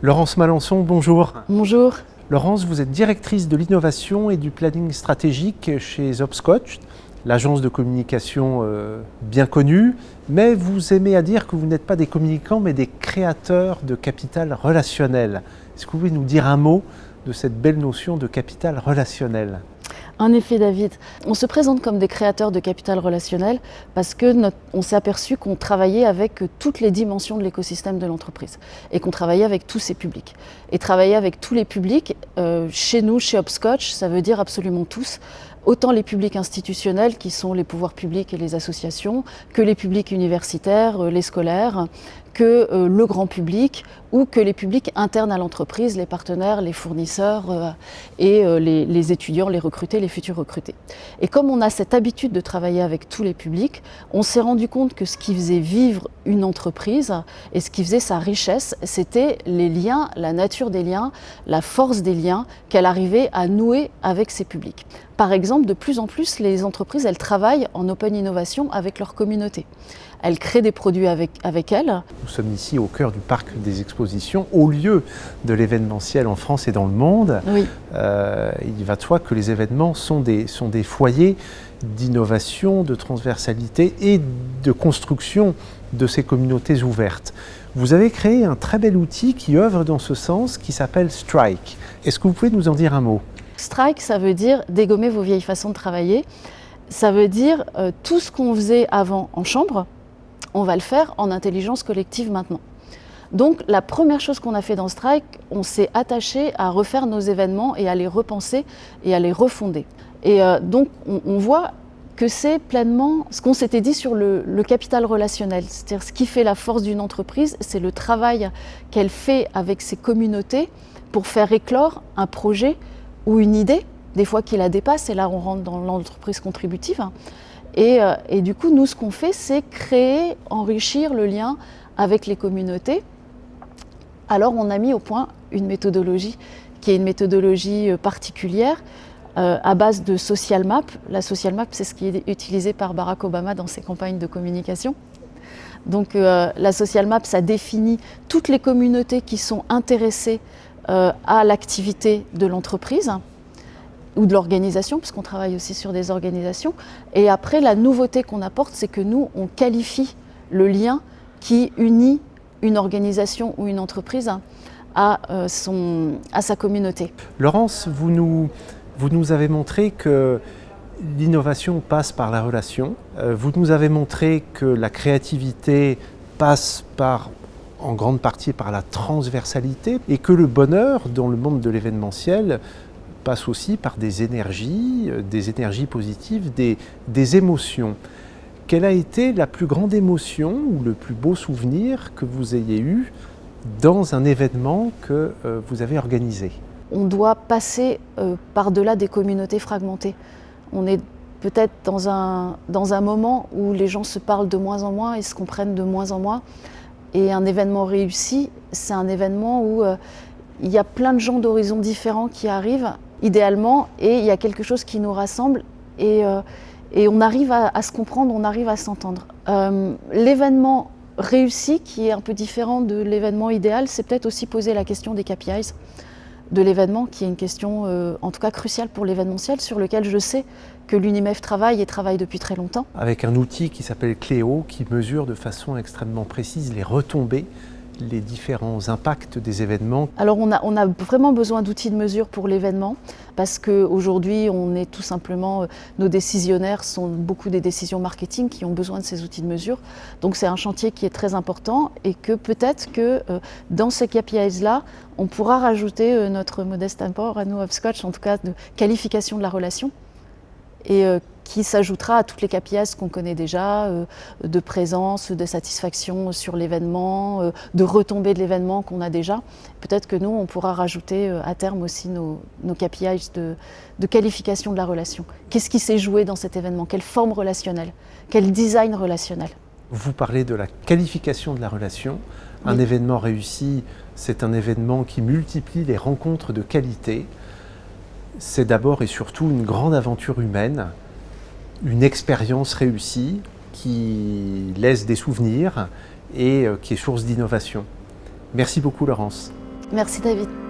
Laurence Malençon, bonjour. Bonjour. Laurence, vous êtes directrice de l'innovation et du planning stratégique chez Hopscotch, l'agence de communication bien connue, mais vous aimez à dire que vous n'êtes pas des communicants, mais des créateurs de capital relationnel. Est-ce que vous pouvez nous dire un mot de cette belle notion de capital relationnel ? En effet, David, on se présente comme des créateurs de capital relationnel parce que on s'est aperçu qu'on travaillait avec toutes les dimensions de l'écosystème de l'entreprise et qu'on travaillait avec tous ces publics. Et travailler avec tous les publics, chez nous, chez Hopscotch, ça veut dire absolument tous. Autant les publics institutionnels qui sont les pouvoirs publics et les associations, que les publics universitaires, les scolaires, que le grand public ou que les publics internes à l'entreprise, les partenaires, les fournisseurs et les étudiants, les recrutés, les futurs recrutés. Et comme on a cette habitude de travailler avec tous les publics, on s'est rendu compte que ce qui faisait vivre une entreprise et ce qui faisait sa richesse, c'était les liens, la nature des liens, la force des liens qu'elle arrivait à nouer avec ses publics. Par exemple, de plus en plus, les entreprises, elles travaillent en open innovation avec leur communauté. Elles créent des produits avec elles. Nous sommes ici au cœur du parc des expositions, au lieu de l'événementiel en France et dans le monde. Oui. Il va de soi que les événements sont des foyers d'innovation, de transversalité et de construction de ces communautés ouvertes. Vous avez créé un très bel outil qui œuvre dans ce sens, qui s'appelle Strike. Est-ce que vous pouvez nous en dire un mot ? Strike, ça veut dire dégommer vos vieilles façons de travailler. Ça veut dire tout ce qu'on faisait avant en chambre, on va le faire en intelligence collective maintenant. Donc la première chose qu'on a fait dans Strike, on s'est attaché à refaire nos événements et à les repenser et à les refonder. Et donc on voit que c'est pleinement ce qu'on s'était dit sur le capital relationnel. C'est-à-dire ce qui fait la force d'une entreprise, c'est le travail qu'elle fait avec ses communautés pour faire éclore un projet ou une idée, des fois qui la dépasse, et là on rentre dans l'entreprise contributive. Et du coup, nous, ce qu'on fait, c'est créer, enrichir le lien avec les communautés. Alors, on a mis au point une méthodologie qui est une méthodologie particulière à base de social map. La social map, c'est ce qui est utilisé par Barack Obama dans ses campagnes de communication. Donc, la social map, ça définit toutes les communautés qui sont intéressées à l'activité de l'entreprise ou de l'organisation, puisqu'on travaille aussi sur des organisations. Et après, la nouveauté qu'on apporte, c'est que nous, on qualifie le lien qui unit une organisation ou une entreprise à sa communauté. Laurence, vous nous avez montré que l'innovation passe par la relation. Vous nous avez montré que la créativité passe en grande partie par la transversalité et que le bonheur dans le monde de l'événementiel passe aussi par des énergies positives, des émotions. Quelle a été la plus grande émotion ou le plus beau souvenir que vous ayez eu dans un événement que vous avez organisé ? On doit passer par-delà des communautés fragmentées. On est peut-être dans un moment où les gens se parlent de moins en moins et se comprennent de moins en moins. Et un événement réussi, c'est un événement où il y a plein de gens d'horizons différents qui arrivent, idéalement, et il y a quelque chose qui nous rassemble et on arrive à se comprendre, on arrive à s'entendre. L'événement réussi, qui est un peu différent de l'événement idéal, c'est peut-être aussi poser la question des KPIs de l'événement, qui est une question en tout cas cruciale pour l'événementiel, sur lequel je sais que l'UNIMEF travaille depuis très longtemps. Avec un outil qui s'appelle Cléo, qui mesure de façon extrêmement précise les retombées, les différents impacts des événements. Alors on a vraiment besoin d'outils de mesure pour l'événement parce qu'aujourd'hui on est tout simplement, nos décisionnaires sont beaucoup des décisions marketing qui ont besoin de ces outils de mesure. Donc c'est un chantier qui est très important et que peut-être que dans ces KPIs-là, on pourra rajouter notre modeste apport à nous Hopscotch, en tout cas de qualification de la relation. Et qui s'ajoutera à toutes les KPIs qu'on connaît déjà, de présence, de satisfaction sur l'événement, de retombée de l'événement qu'on a déjà. Peut-être que nous, on pourra rajouter à terme aussi nos KPIs de qualification de la relation. Qu'est-ce qui s'est joué dans cet événement ? Quelle forme relationnelle ? Quel design relationnel ? Vous parlez de la qualification de la relation. Oui. Un événement réussi, c'est un événement qui multiplie les rencontres de qualité. C'est d'abord et surtout une grande aventure humaine, une expérience réussie qui laisse des souvenirs et qui est source d'innovation. Merci beaucoup Laurence. Merci David.